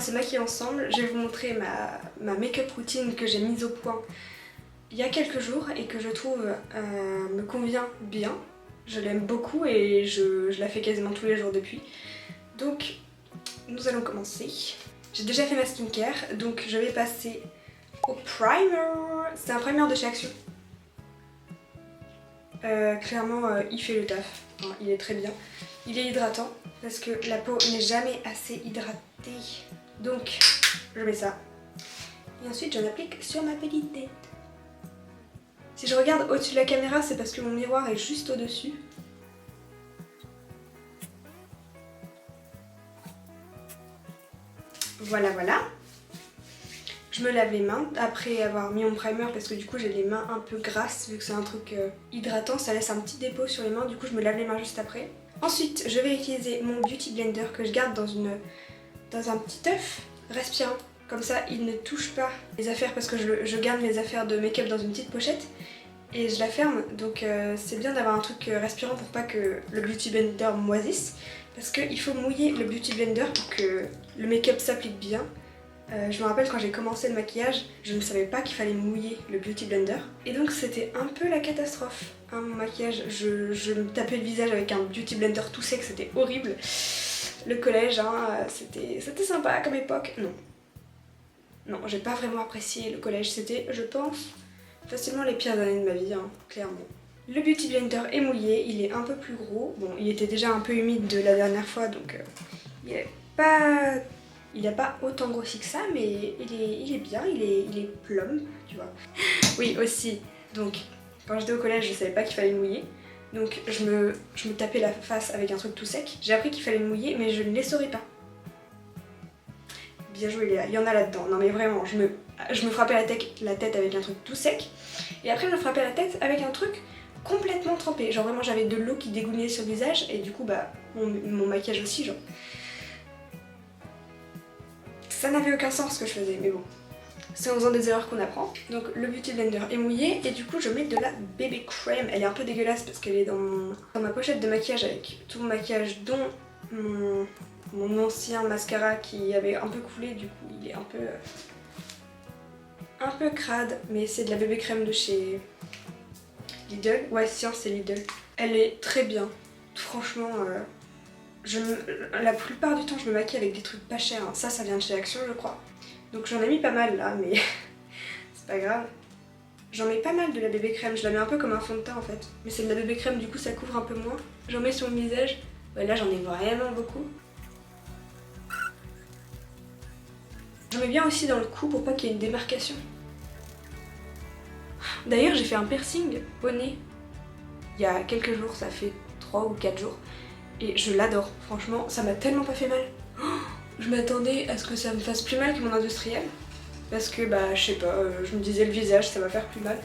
se maquiller ensemble. Je vais vous montrer ma make-up routine que j'ai mise au point il y a quelques jours et que je trouve me convient bien. Je l'aime beaucoup et je la fais quasiment tous les jours depuis. Donc nous allons commencer. J'ai déjà fait ma skincare, donc je vais passer au primer. C'est un primer de chez Action. Clairement il fait le taf, enfin, il est très bien. Il est hydratant parce que la peau n'est jamais assez hydratée. Donc je mets ça. Et ensuite j'en applique sur ma petite tête. Si je regarde au-dessus de la caméra, c'est parce que mon miroir est juste au-dessus. Voilà, voilà. Je me lave les mains après avoir mis mon primer parce que du coup j'ai les mains un peu grasses vu que c'est un truc hydratant, ça laisse un petit dépôt sur les mains, du coup je me lave les mains juste après. Ensuite je vais utiliser mon Beauty Blender que je garde dans un petit œuf respirant. Comme ça il ne touche pas les affaires parce que je garde mes affaires de make-up dans une petite pochette et je la ferme, donc c'est bien d'avoir un truc respirant pour pas que le Beauty Blender moisisse. Parce qu'il faut mouiller le Beauty Blender pour que le make-up s'applique bien. Je me rappelle quand j'ai commencé le maquillage, je ne savais pas qu'il fallait mouiller le Beauty Blender. Et donc c'était un peu la catastrophe, hein, mon maquillage. Je me tapais le visage avec un Beauty Blender tout sec, c'était horrible. Le collège, hein, c'était sympa comme époque. Non. Non, j'ai pas vraiment apprécié le collège. C'était, je pense, facilement les pires années de ma vie, hein, clairement. Le Beauty Blender est mouillé, il est un peu plus gros. Bon, il était déjà un peu humide de la dernière fois, donc il n'a pas autant grossi que ça, mais il est bien, il est plump, tu vois. Oui, aussi, donc, quand j'étais au collège, je savais pas qu'il fallait le mouiller. Donc, je me tapais la face avec un truc tout sec. J'ai appris qu'il fallait le mouiller, mais je ne l'essorais pas. Bien joué, Léa, il y en a là-dedans. Non, mais vraiment, je me frappais la tête avec un truc tout sec. Et après, je me frappais la tête avec un truc complètement trempé, genre vraiment j'avais de l'eau qui dégoulinait sur le visage et du coup bah mon maquillage aussi, genre ça n'avait aucun sens ce que je faisais, mais bon, c'est en faisant des erreurs qu'on apprend. Donc le Beauty Blender est mouillé et du coup je mets de la bébé crème. Elle est un peu dégueulasse parce qu'elle est dans ma pochette de maquillage avec tout mon maquillage, dont mon ancien mascara qui avait un peu coulé, du coup il est un peu crade, mais c'est de la bébé crème de chez Lidl. Ouais, science, c'est Lidl. Elle est très bien. Franchement, la plupart du temps, je me maquille avec des trucs pas chers. Hein. Ça vient de chez Action, je crois. Donc j'en ai mis pas mal là, mais c'est pas grave. J'en mets pas mal de la bébé crème. Je la mets un peu comme un fond de teint en fait. Mais c'est de la bébé crème, du coup ça couvre un peu moins. J'en mets sur mon visage. Ouais, là, j'en ai vraiment beaucoup. J'en mets bien aussi dans le cou pour pas qu'il y ait une démarcation. D'ailleurs, j'ai fait un piercing au nez il y a quelques jours, ça fait 3 ou 4 jours. Et je l'adore, franchement, ça m'a tellement pas fait mal. Oh, je m'attendais à ce que ça me fasse plus mal que mon industriel. Parce que, bah, je sais pas, je me disais le visage, ça va faire plus mal.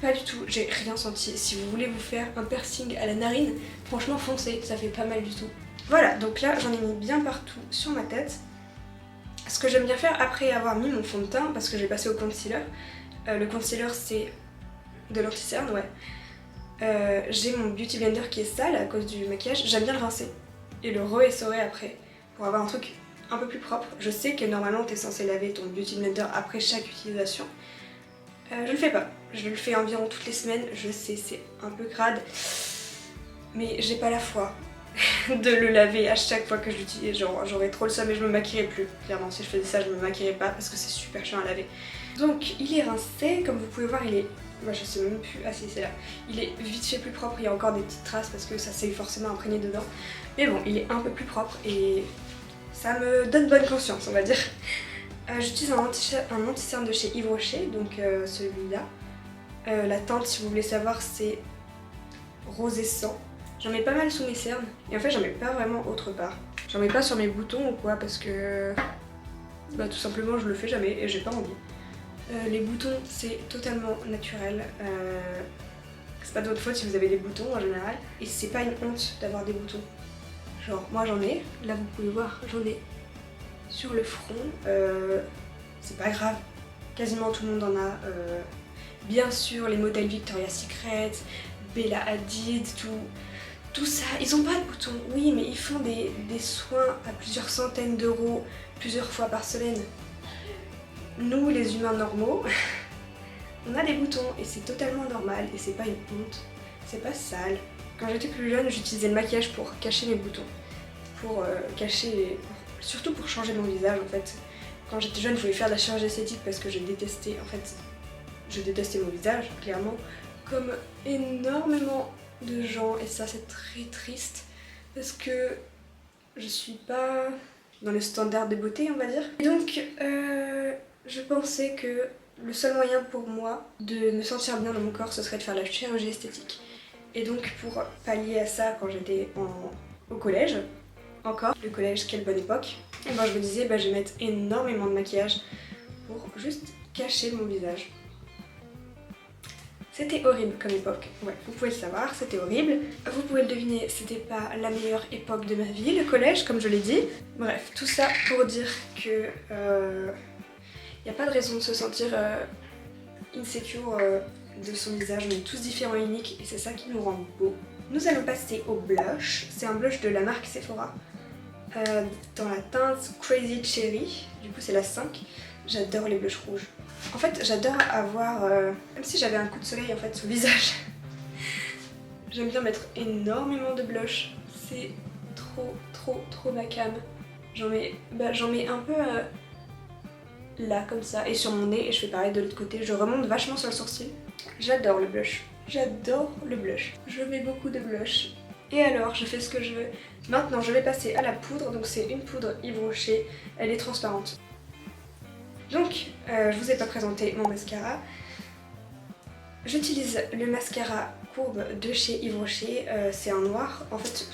Pas du tout, j'ai rien senti. Si vous voulez vous faire un piercing à la narine, franchement, foncez, ça fait pas mal du tout. Voilà, donc là, j'en ai mis bien partout sur ma tête. Ce que j'aime bien faire après avoir mis mon fond de teint, parce que j'ai passé au concealer. Le concealer, c'est de l'anti-cerne, ouais. J'ai mon Beauty Blender qui est sale à cause du maquillage, j'aime bien le rincer et le re-essorer après pour avoir un truc un peu plus propre. Je sais que normalement t'es censé laver ton Beauty Blender après chaque utilisation. Je le fais pas, je le fais environ toutes les semaines, je sais c'est un peu crade, mais j'ai pas la foi de le laver à chaque fois que je l'utilise, genre j'aurais trop le seum et je me maquillerais plus. Clairement si je faisais ça je me maquillerais pas parce que c'est super chiant à laver. Donc il est rincé, comme vous pouvez voir il est... Moi je sais même plus, ah si c'est là. Il est vite fait plus propre, il y a encore des petites traces parce que ça s'est forcément imprégné dedans. Mais bon, il est un peu plus propre et ça me donne bonne conscience on va dire. J'utilise un anti-cerne de chez Yves Rocher, donc celui-là. La teinte si vous voulez savoir c'est rosé sang. J'en mets pas mal sous mes cernes et en fait j'en mets pas vraiment autre part. J'en mets pas sur mes boutons ou quoi parce que bah tout simplement je le fais jamais et j'ai pas envie. Les boutons c'est totalement naturel, c'est pas de votre faute si vous avez des boutons en général et c'est pas une honte d'avoir des boutons. Genre moi j'en ai, là vous pouvez voir j'en ai sur le front, c'est pas grave, quasiment tout le monde en a. Bien sûr les modèles Victoria's Secret, Bella Hadid, tout ça, ils ont pas de boutons, oui, mais ils font des soins à plusieurs centaines d'euros, plusieurs fois par semaine. Nous, les humains normaux, on a des boutons et c'est totalement normal et c'est pas une honte, c'est pas sale. Quand j'étais plus jeune, j'utilisais le maquillage pour cacher mes boutons, pour surtout pour changer mon visage en fait. Quand j'étais jeune, je voulais faire de la chirurgie esthétique parce que je détestais mon visage, clairement, comme énormément de gens, et ça c'est très triste parce que je suis pas dans les standards de beauté, on va dire. Et donc, je pensais que le seul moyen pour moi de me sentir bien dans mon corps, ce serait de faire de la chirurgie esthétique. Et donc, pour pallier à ça, quand j'étais au collège, encore, le collège, quelle bonne époque, et ben je me disais, je vais mettre énormément de maquillage pour juste cacher mon visage. C'était horrible comme époque, ouais, vous pouvez le savoir, c'était horrible. Vous pouvez le deviner, c'était pas la meilleure époque de ma vie, le collège, comme je l'ai dit. Bref, tout ça pour dire que y a pas de raison de se sentir insecure de son visage, on est tous différents et uniques et c'est ça qui nous rend beaux. Nous allons passer au blush, c'est un blush de la marque Sephora. Dans la teinte Crazy Cherry, du coup c'est la 5. J'adore les blushs rouges. En fait j'adore avoir, comme si j'avais un coup de soleil en fait sur le visage. J'aime bien mettre énormément de blush, c'est trop ma cam. J'en mets un peu là comme ça et sur mon nez et je fais pareil de l'autre côté. Je remonte vachement sur le sourcil. J'adore le blush. J'adore le blush. Je mets beaucoup de blush. Et alors, je fais ce que je veux. Maintenant, je vais passer à la poudre. Donc c'est une poudre Yves Rocher. Elle est transparente. Donc, je vous ai pas présenté mon mascara. J'utilise le mascara courbe de chez Yves Rocher. C'est un noir. En fait,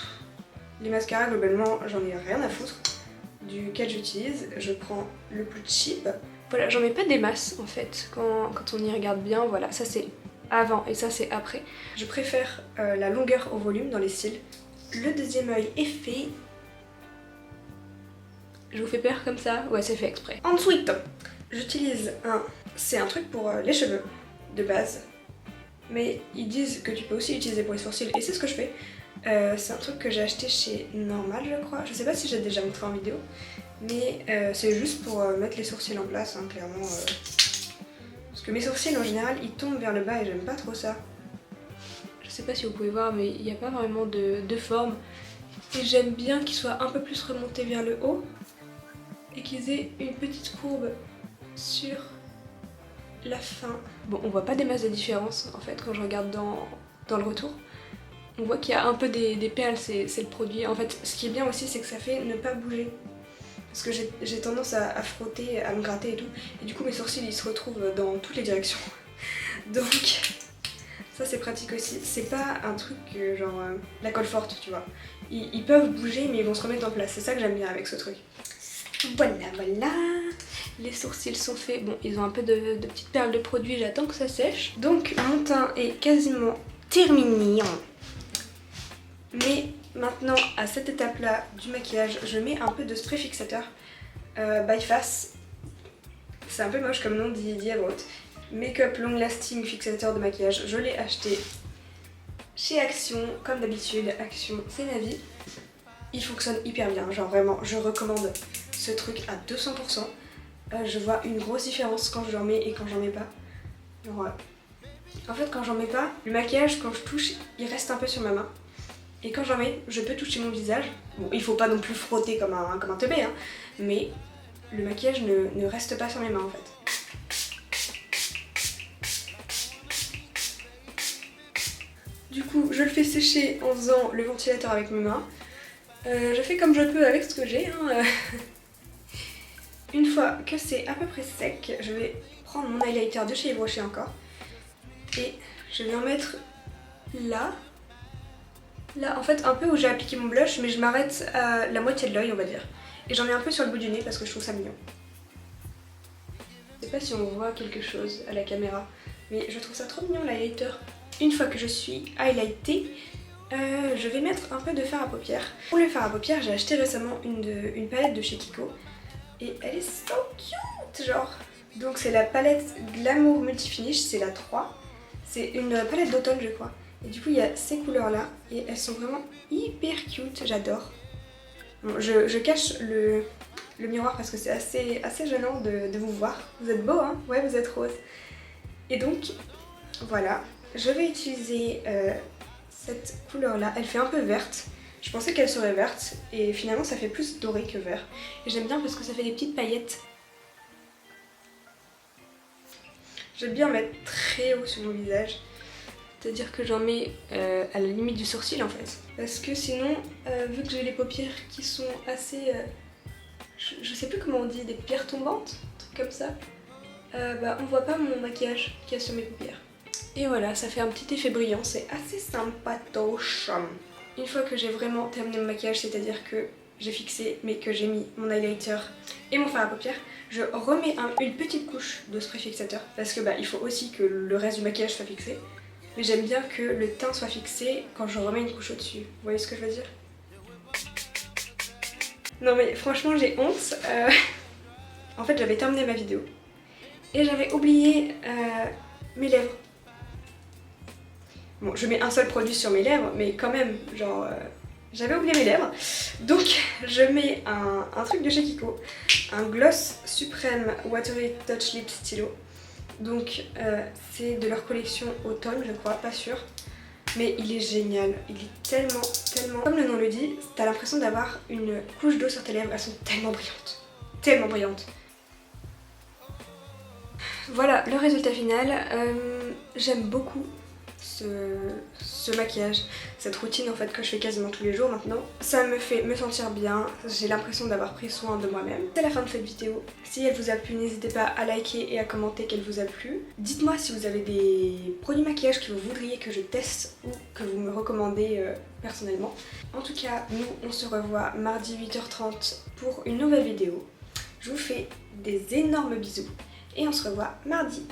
les mascaras, globalement, j'en ai rien à foutre duquel j'utilise. Je prends le plus cheap. Voilà, j'en mets pas des masses en fait. Quand on y regarde bien, voilà, ça c'est avant et ça c'est après. Je préfère la longueur au volume dans les cils. Le deuxième œil est fait. Je vous fais peur comme ça? Ouais, c'est fait exprès. Ensuite, j'utilise c'est un truc pour les cheveux de base. Mais ils disent que tu peux aussi l'utiliser pour les sourcils et c'est ce que je fais. C'est un truc que j'ai acheté chez Normal, je crois. Je sais pas si j'ai déjà montré en vidéo. Mais c'est juste pour mettre les sourcils en place, hein, clairement. Parce que mes sourcils en général ils tombent vers le bas et j'aime pas trop ça. Je sais pas si vous pouvez voir mais il n'y a pas vraiment de forme. Et j'aime bien qu'ils soient un peu plus remontés vers le haut. Et qu'ils aient une petite courbe sur la fin. Bon, on voit pas des masses de différence en fait quand je regarde dans le retour. On voit qu'il y a un peu des perles, c'est le produit. En fait, ce qui est bien aussi, c'est que ça fait ne pas bouger. Parce que j'ai tendance à frotter, à me gratter et tout. Et du coup, mes sourcils, ils se retrouvent dans toutes les directions. Donc, ça c'est pratique aussi. C'est pas un truc genre la colle forte, tu vois. Ils peuvent bouger, mais ils vont se remettre en place. C'est ça que j'aime bien avec ce truc. Voilà. Les sourcils sont faits. Bon, ils ont un peu de petites perles de produit. J'attends que ça sèche. Donc, mon teint est quasiment terminé. Mais maintenant, à cette étape-là du maquillage, je mets un peu de spray fixateur by Face. C'est un peu moche comme nom, dit Diabot. Make-up long lasting fixateur de maquillage. Je l'ai acheté chez Action, comme d'habitude. Action, c'est ma vie. Il fonctionne hyper bien, genre vraiment, je recommande ce truc à 200%. Je vois une grosse différence quand je l'en mets et quand j'en mets pas. Genre, en fait, quand j'en mets pas, le maquillage, quand je touche, il reste un peu sur ma main. Et quand j'en mets, je peux toucher mon visage. Bon, il faut pas non plus frotter comme un teubé, hein, mais le maquillage ne reste pas sur mes mains en fait. Du coup, je le fais sécher en faisant le ventilateur avec mes mains. Je fais comme je peux avec ce que j'ai. Hein. Une fois que c'est à peu près sec, je vais prendre mon highlighter de chez Yves Rocher encore. Et je vais en mettre là. Là, en fait, un peu où j'ai appliqué mon blush, mais je m'arrête à la moitié de l'œil, on va dire. Et j'en mets un peu sur le bout du nez parce que je trouve ça mignon. Je sais pas si on voit quelque chose à la caméra, mais je trouve ça trop mignon l'highlighter. Une fois que je suis highlightée, je vais mettre un peu de fard à paupières. Pour le fard à paupières, j'ai acheté récemment une palette de chez Kiko. Et elle est so cute, genre. Donc c'est la palette Glamour Multifinish, c'est la 3. C'est une palette d'automne, je crois. Et du coup il y a ces couleurs là et elles sont vraiment hyper cute, j'adore. Bon, je cache le miroir parce que c'est assez gênant de vous voir. Vous êtes beau hein? Ouais, vous êtes rose. Et donc voilà, je vais utiliser cette couleur là, elle fait un peu verte. Je pensais qu'elle serait verte et finalement ça fait plus doré que vert. Et j'aime bien parce que ça fait des petites paillettes. J'aime bien en mettre très haut sur mon visage. C'est-à-dire que j'en mets à la limite du sourcil en fait. Parce que sinon, vu que j'ai les paupières qui sont assez... je sais plus comment on dit, des paupières tombantes, un truc comme ça. Bah on voit pas mon maquillage qu'il y a sur mes paupières. Et voilà, ça fait un petit effet brillant, c'est assez sympatoche. Une fois que j'ai vraiment terminé mon maquillage, c'est-à-dire que j'ai fixé mais que j'ai mis mon highlighter et mon fard à paupières, je remets une petite couche de spray fixateur parce que bah il faut aussi que le reste du maquillage soit fixé. Mais j'aime bien que le teint soit fixé quand je remets une couche au-dessus. Vous voyez ce que je veux dire? Non mais franchement j'ai honte. En fait j'avais terminé ma vidéo et j'avais oublié mes lèvres. Bon, je mets un seul produit sur mes lèvres, mais quand même, genre, j'avais oublié mes lèvres. Donc, je mets un truc de chez Kiko, un Gloss Supreme Watery Touch Lip Stylo. Donc, c'est de leur collection automne, je crois, pas sûr. Mais il est génial, il est tellement... Comme le nom le dit, t'as l'impression d'avoir une couche d'eau sur tes lèvres, elles sont tellement brillantes. Tellement brillantes. Voilà le résultat final. J'aime beaucoup ce maquillage, cette routine en fait que je fais quasiment tous les jours maintenant. Ça me fait me sentir bien, j'ai l'impression d'avoir pris soin de moi-même. C'est la fin de cette vidéo. Si elle vous a plu, n'hésitez pas à liker et à commenter qu'elle vous a plu. Dites-moi si vous avez des produits maquillage que vous voudriez que je teste ou que vous me recommandez personnellement. En tout cas, nous on se revoit mardi 8h30 pour une nouvelle vidéo. Je vous fais des énormes bisous et on se revoit mardi.